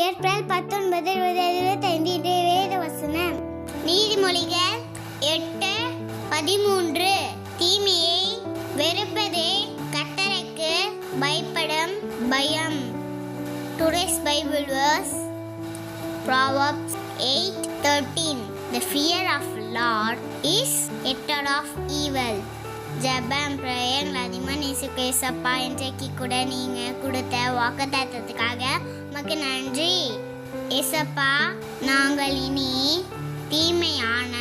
April 19, 2025 வேத வசனம். நீதிமொழிகள் 8:13. தீமையை வெறுப்பதே கர்த்தருக்கு பயப்படும் பயம். Today's Bible verse, Proverbs 8:13. The fear of Lord is hatred of evil. ஜெபம் பிரேயர் அதிகமாக நேசிப்பா. இன்றைக்கு கூட நீங்கள் கொடுத்த வாக்குத்தத்தத்துக்காக உமக்கு நன்றி ஏசப்பா. நாங்கள் இனி தீமையான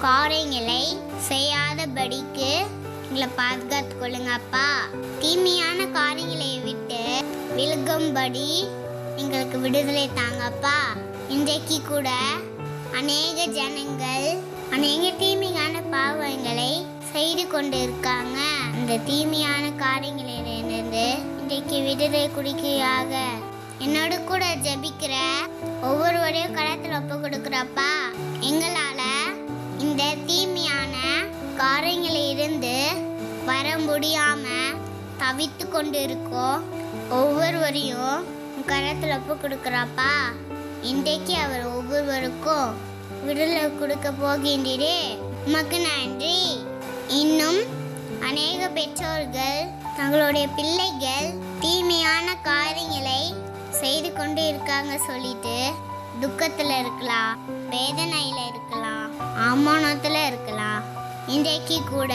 காரியங்களை செய்யாதபடிக்கு எங்களை பாதுகாத்து கொள்ளுங்கப்பா. தீமையான காரியங்களை விட்டு விலகும்படி எங்களுக்கு விடுதலை தாங்கப்பா. இன்றைக்கு கூட அநேக ஜனங்கள் அநேக தீமையான பாவங்களை செய்து கொண்டு இருக்காங்க. அந்த தீமையான காரியங்களிலிருந்து இன்றைக்கு விடுதலை குடிக்கையாக என்னோட கூட ஜெபிக்கிற ஒவ்வொருவரையும் கடத்தில் ஒப்பு கொடுக்குறப்பா. எங்களால் இந்த தீமையான காரியங்களில் இருந்து வர முடியாம தவித்து கொண்டு இருக்கோம். ஒவ்வொருவரையும் கரத்தில் ஒப்பு கொடுக்குறப்பா. இன்றைக்கு அவர் ஒவ்வொருவருக்கும் விடுதலை கொடுக்க போகின்றீரே, உமக்கு நன்றி. இன்னும் அநேக பெற்றோர்கள் தங்களுடைய பிள்ளைகள் தீமையான காரியங்களை செய்து கொண்டு இருக்காங்க சொல்லிட்டு துக்கத்தில் இருக்கலாம், வேதனையில் இருக்கலாம், அவமானத்தில் இருக்கலாம். இன்றைக்கு கூட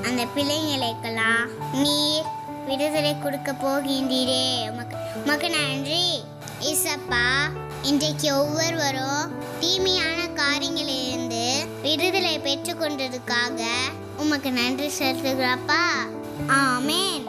அந்த பிள்ளைங்களுக்கெல்லாம் நீர் விடுதலை கொடுக்க போகின்றீரே, உமக்கு நன்றி இசப்பா. இன்றைக்கு ஒவ்வொருவரும் தீமையான காரியங்களிலிருந்து விடுதலை பெற்று கொண்டதுக்காக உமக்கு நன்றி செலுத்துகிறப்பா. ஆமென்.